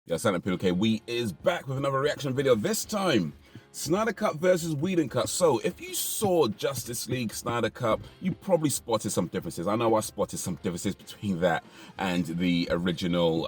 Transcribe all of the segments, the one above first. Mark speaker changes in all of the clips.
Speaker 1: Yeah, Santa PLK, we is back with another reaction video. This time, Snyder Cut versus Whedon Cut. So, if you saw Justice League Snyder Cut, you probably spotted some differences. I know I spotted some differences between that and the original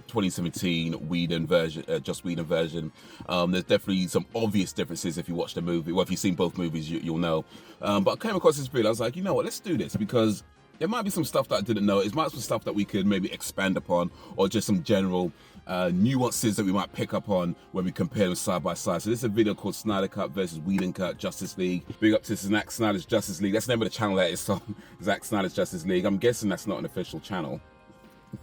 Speaker 1: 2017 Whedon version, Just Whedon version. There's definitely some obvious differences if you watch the movie. Well, if you've seen both movies, you'll know. But I came across this video. I was like, you know what? Let's do this because there might be some stuff that I didn't know. It might be some stuff that we could maybe expand upon, or just some general nuances that we might pick up on when we compare them side by side. So this is a video called Snyder Cut versus Whedon Cut Justice League. Big up to Zack Snyder's Justice League. That's the name of the channel that is on. Zack Snyder's Justice League. I'm guessing that's not an official channel.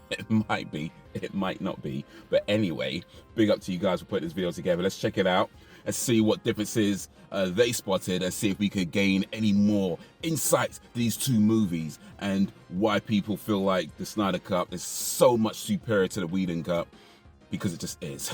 Speaker 1: It might be, it might not be. But anyway, big up to you guys for putting this video together. Let's check it out and see what differences they spotted, and see if we could gain any more insights to these two movies and why people feel like the Snyder Cut is so much superior to the Whedon Cut. Because it just is.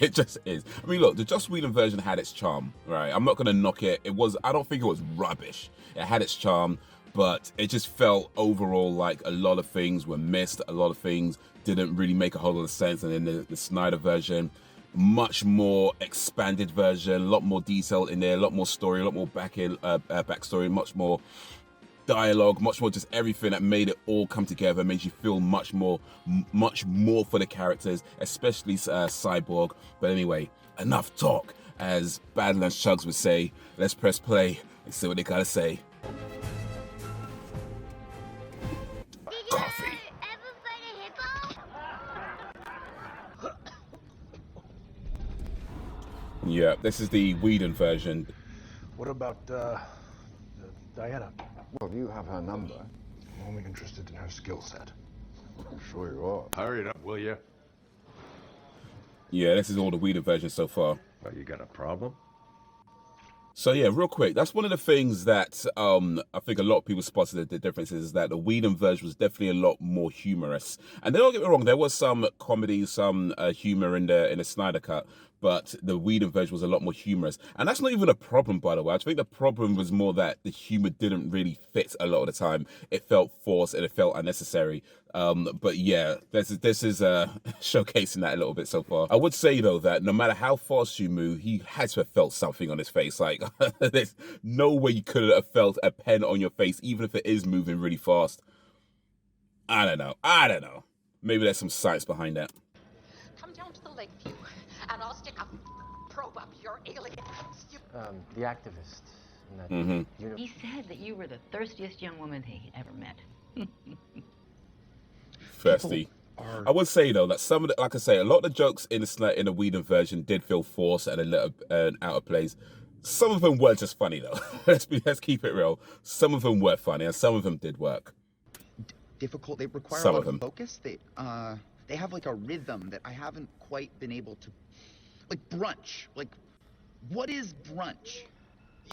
Speaker 1: It just is. I mean, look, the Joss Whedon version had its charm, right? I'm not going to knock it. I don't think it was rubbish. It had its charm, but it just felt overall like a lot of things were missed. A lot of things didn't really make a whole lot of sense. And then the Snyder version, much more expanded version, a lot more detail in there, a lot more story, a lot more backstory, much more dialogue, much more just everything that made it all come together, made you feel much more for the characters, especially Cyborg. But anyway, enough talk, as Badlands Chugs would say. Let's press play and see what they gotta say. Coffee. Yeah, this is the Whedon version.
Speaker 2: What about Diana?
Speaker 3: Well, you have her number.
Speaker 2: I'm only interested in her skill set.
Speaker 3: I'm sure you are.
Speaker 2: Hurry it up, will you?
Speaker 1: Yeah, this is all the Whedon version so far.
Speaker 2: Oh, you got a problem?
Speaker 1: So yeah, real quick, that's one of the things that I think a lot of people spotted the differences, is that the Whedon version was definitely a lot more humorous. And don't get me wrong, there was some comedy, some humor in the Snyder Cut, but the Whedon version was a lot more humorous. And that's not even a problem, by the way. I think the problem was more that the humor didn't really fit a lot of the time. It felt forced and it felt unnecessary. But yeah, this is showcasing that a little bit so far. I would say though that no matter how fast you move, he had to have felt something on his face. Like there's no way you could have felt a pen on your face, even if it is moving really fast. I don't know. Maybe there's some science behind that.
Speaker 4: Come down to the Lakeview, and I'll stick a probe up your alien.
Speaker 5: The activist in that
Speaker 6: He said that you were the thirstiest young woman he ever met.
Speaker 1: Thirsty. I would say though that some of the, like I say, a lot of the jokes in the Whedon version did feel forced and a little out of place. Some of them were just funny though. let's keep it real. Some of them were funny and some of them did work.
Speaker 7: Difficult. They require
Speaker 1: Some
Speaker 7: a
Speaker 1: of
Speaker 7: lot
Speaker 1: them.
Speaker 7: of focus. They have like a rhythm that I haven't quite been able to, like brunch. Like, what is brunch?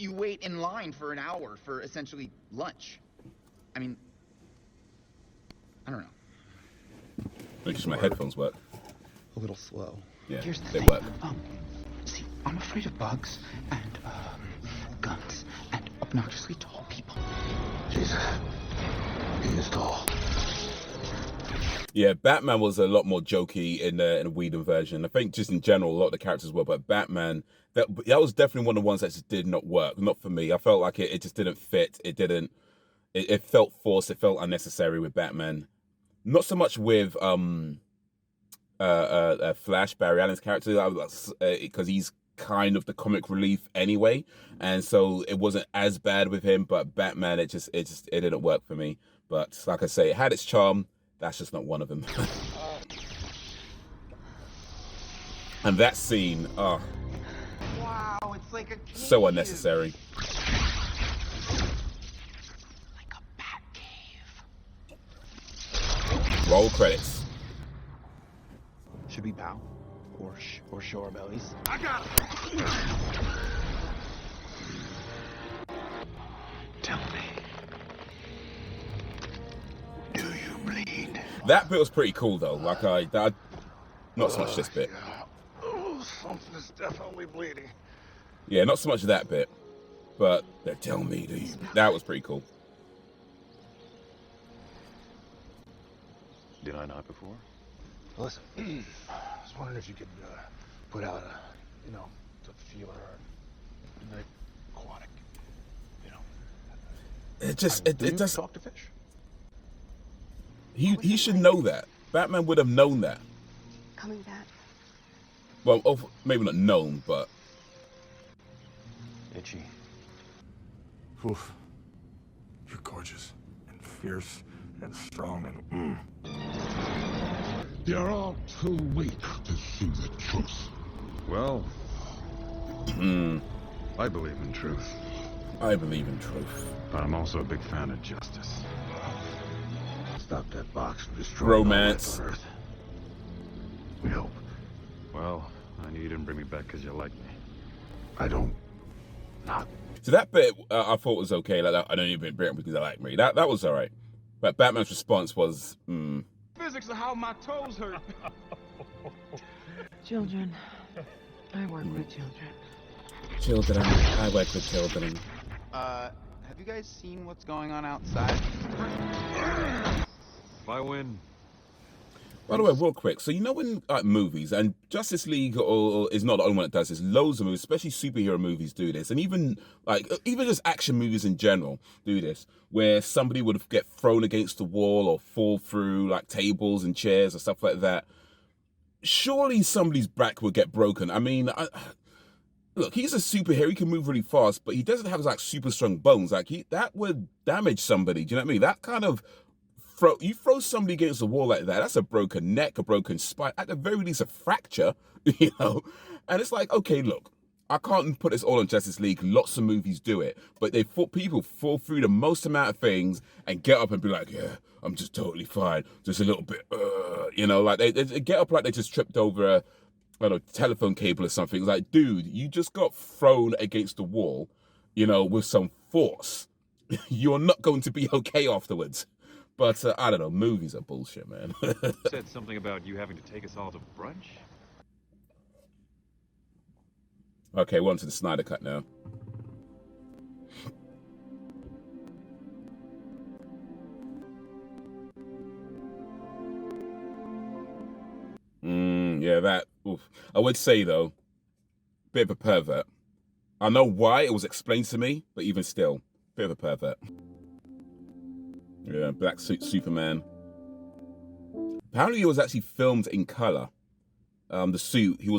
Speaker 7: You wait in line for an hour for essentially lunch. I mean, I don't know.
Speaker 1: Make sure my headphones work.
Speaker 7: A little slow.
Speaker 1: Yeah,
Speaker 7: Here's the
Speaker 1: they
Speaker 7: thing.
Speaker 1: work.
Speaker 7: See, I'm afraid of bugs and guns and obnoxiously tall people.
Speaker 2: Jesus. He is tall.
Speaker 1: Yeah, Batman was a lot more jokey in the Whedon version. I think just in general, a lot of the characters were, but Batman, that was definitely one of the ones that just did not work. Not for me. I felt like it just didn't fit. It felt forced. It felt unnecessary with Batman. Not so much with Flash, Barry Allen's character, because he's kind of the comic relief anyway, and so it wasn't as bad with him. But Batman, it didn't work for me. But like I say, it had its charm. That's just not one of them. And that scene, oh,
Speaker 7: Wow, it's like a
Speaker 1: so unnecessary.
Speaker 7: like a bat cave.
Speaker 1: Roll credits.
Speaker 7: Should we bow or show our bellies?
Speaker 2: I got it. Tell me. Do you bleed?
Speaker 1: That bit was pretty cool though. Like not so much this bit.
Speaker 2: Yeah. Oh, something is definitely bleeding.
Speaker 1: Yeah, not so much that bit, but tell me, do you? That was pretty cool.
Speaker 2: Did I not before?
Speaker 5: Listen,
Speaker 2: just wondering if you could put out a, you know, a feeler or like aquatic, you know.
Speaker 1: It just
Speaker 2: Do
Speaker 1: it
Speaker 2: you
Speaker 1: does.
Speaker 2: talk to fish?
Speaker 1: He should know that. Batman would have known that.
Speaker 8: Coming back.
Speaker 1: Well, maybe not known, but
Speaker 5: Itchy.
Speaker 9: Oof. You're gorgeous and fierce and strong and
Speaker 2: You're all too weak to see the truth.
Speaker 10: Well, I believe in truth,
Speaker 1: I believe in truth.
Speaker 10: but I'm also a big fan of justice.
Speaker 2: Stop that box from destroying
Speaker 1: Romance.
Speaker 2: all life on Earth. We hope.
Speaker 10: Well, I knew you didn't bring me back because you like me.
Speaker 2: I don't. Not.
Speaker 1: So that bit I thought was okay. Like I don't even bring it up because I like me. That was all right. But Batman's response was,
Speaker 2: Physics of how my toes hurt.
Speaker 8: Children. I work with children.
Speaker 1: children. I work with children.
Speaker 7: Have you guys seen what's going on outside?
Speaker 10: If I win,
Speaker 1: By the way, real quick, so you know in movies, and Justice League is not the only one that does this, loads of movies, especially superhero movies do this, and even just action movies in general do this, where somebody would get thrown against the wall or fall through like tables and chairs or stuff like that. Surely somebody's back would get broken. I mean, look, he's a superhero, he can move really fast, but he doesn't have like super strong bones. Like that would damage somebody, do you know what I mean? That kind of you throw somebody against the wall like that, that's a broken neck, a broken spine, at the very least a fracture, you know? And it's like, okay, look, I can't put this all on Justice League. Lots of movies do it, but people fall through the most amount of things and get up and be like, yeah, I'm just totally fine. Just a little bit, you know, like they get up like they just tripped over a, I don't know, telephone cable or something. It's like, dude, you just got thrown against the wall, you know, with some force. You're not going to be okay afterwards. But I don't know, movies are bullshit, man.
Speaker 10: said something about you having to take us all to brunch.
Speaker 1: Okay, we're on to the Snyder Cut now. Yeah, that. Oof. I would say though, bit of a pervert. I know why it was explained to me, but even still, bit of a pervert. Yeah, black suit Superman. Apparently, it was actually filmed in color. The suit it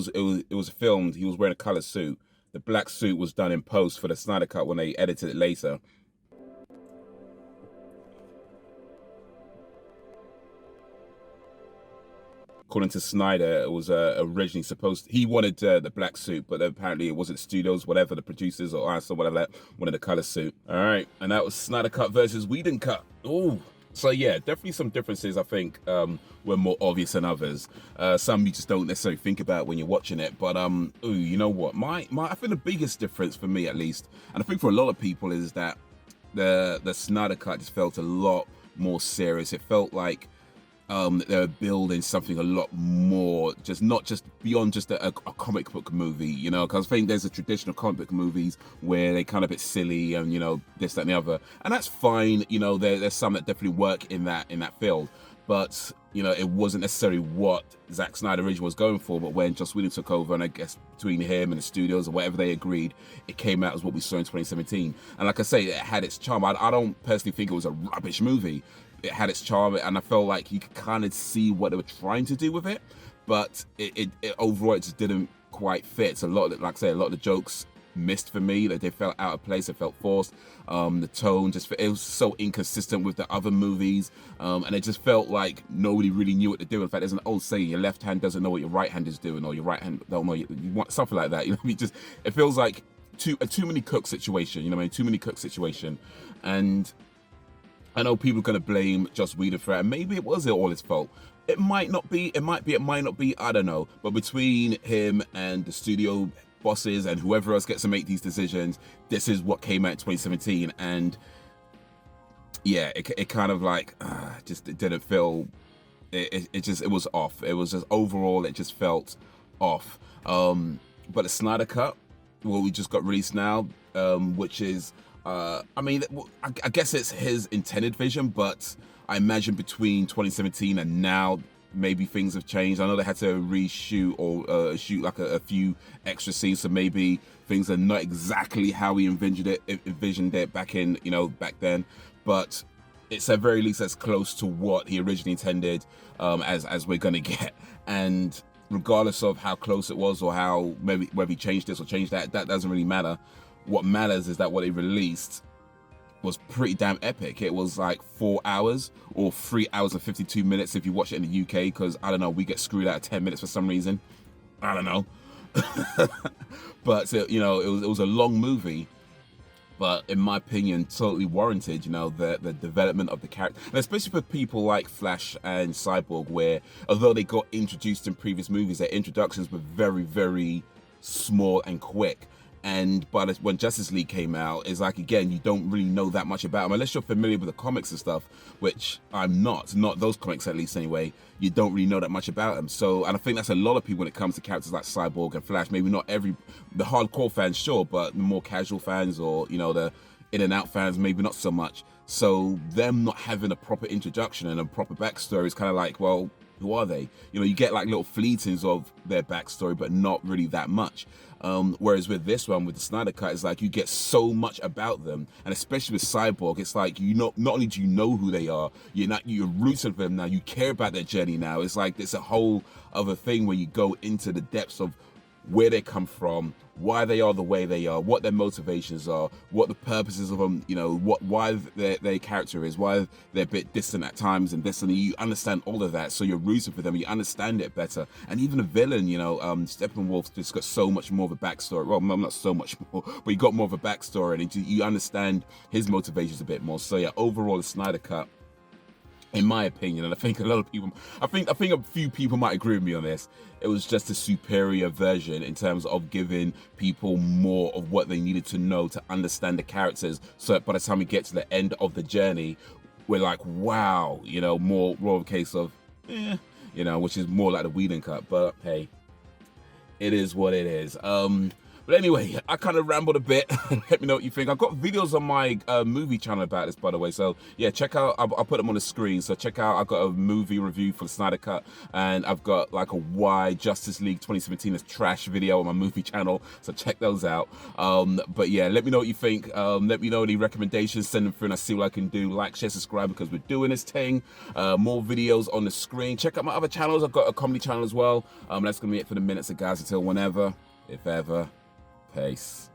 Speaker 1: was filmed. He was wearing a color suit. The black suit was done in post for the Snyder Cut when they edited it later. According to Snyder, it was originally he wanted the black suit, but apparently it wasn't studios, whatever, the producers or artists or whatever that wanted the color suit. All right, and that was Snyder Cut versus Whedon Cut. Ooh. So yeah, definitely some differences I think were more obvious than others. Some you just don't necessarily think about when you're watching it. But ooh, you know what? I think the biggest difference for me at least, and I think for a lot of people, is that the Snyder Cut just felt a lot more serious. It felt like they're building something a lot more, not just beyond just a comic book movie, you know, because I think there's a traditional comic book movies where they kind of a bit silly and, you know, this, that, and the other, and that's fine, you know, there's some that definitely work in that field, but, you know, it wasn't necessarily what Zack Snyder originally was going for, but when Joss Whedon took over, and I guess between him and the studios or whatever they agreed, it came out as what we saw in 2017, and like I say, it had its charm. I don't personally think it was a rubbish movie. It had its charm, and I felt like you could kind of see what they were trying to do with it, but it overall it just didn't quite fit. So a lot of the jokes missed for me. That they felt out of place. It felt forced. The tone it was so inconsistent with the other movies, and it just felt like nobody really knew what to do. In fact, there's an old saying: your left hand doesn't know what your right hand is doing, or your right hand don't know. You want something like that. You know, it feels like a too many cook situation. You know what I mean? Too many cook situation, and I know people are going to blame Joss Whedon for it, and maybe it was all his fault. It might not be, it might not be, I don't know. But between him and the studio bosses and whoever else gets to make these decisions, this is what came out in 2017. And yeah, it kind of like, it didn't feel, it was off. It was just overall, it just felt off. But the Snyder Cut, what we just got released now, which is, I mean, I guess it's his intended vision, but I imagine between 2017 and now, maybe things have changed. I know they had to reshoot or shoot like a few extra scenes, so maybe things are not exactly how we envisioned it back in, you know, back then. But it's at very least as close to what he originally intended as we're gonna get. And regardless of how close it was or how maybe whether he changed this or changed that, that doesn't really matter. What matters is that what he released was pretty damn epic. It was like 4 hours or 3 hours and 52 minutes if you watch it in the UK, because I don't know, we get screwed out of 10 minutes for some reason. I don't know. But you know, it was a long movie, but in my opinion, totally warranted, you know, the development of the character. And especially for people like Flash and Cyborg, where although they got introduced in previous movies, their introductions were very, very small and quick. And when Justice League came out, it's like, again, you don't really know that much about them unless you're familiar with the comics and stuff, which I'm not those comics at least anyway. You don't really know that much about them. So, and I think that's a lot of people when it comes to characters like Cyborg and Flash. Maybe not the hardcore fans, sure, but the more casual fans, or, you know, the in and out fans, maybe not so much. So them not having a proper introduction and a proper backstory is kind of like, well, who are they? You know, you get like little fleetings of their backstory, but not really that much. Whereas with this one, with the Snyder Cut, it's like you get so much about them, and especially with Cyborg, it's like, you know, not only do you know who they are, you're rooting for them now, you care about their journey now. It's like it's a whole other thing where you go into the depths of where they come from, why they are the way they are, what their motivations are, what the purposes of them, you know, why their character is, why they're a bit distant at times and this and that. You understand all of that, so you're rooting for them, you understand it better. And even a villain, you know, Steppenwolf's just got so much more of a backstory. Well, not so much more, but you got more of a backstory, and you understand his motivations a bit more. So yeah, overall, the Snyder Cut, in my opinion, and I think a lot of people, I think a few people might agree with me on this, it was just a superior version in terms of giving people more of what they needed to know to understand the characters, so that by the time we get to the end of the journey, we're like, wow, you know, more of a case of, you know, which is more like the Whedon cut. But hey, it is what it is. But anyway, I kind of rambled a bit. Let me know what you think. I've got videos on my movie channel about this, by the way. So yeah, check out, I'll put them on the screen. So check out, I've got a movie review for the Snyder Cut, and I've got like a why Justice League 2017 is trash video on my movie channel. So check those out. But yeah, let me know what you think. Let me know any recommendations, send them through and I see what I can do. Like, share, subscribe, because we're doing this thing. More videos on the screen. Check out my other channels. I've got a comedy channel as well. That's gonna be it for the minutes, guys. Until whenever, if ever. Peace.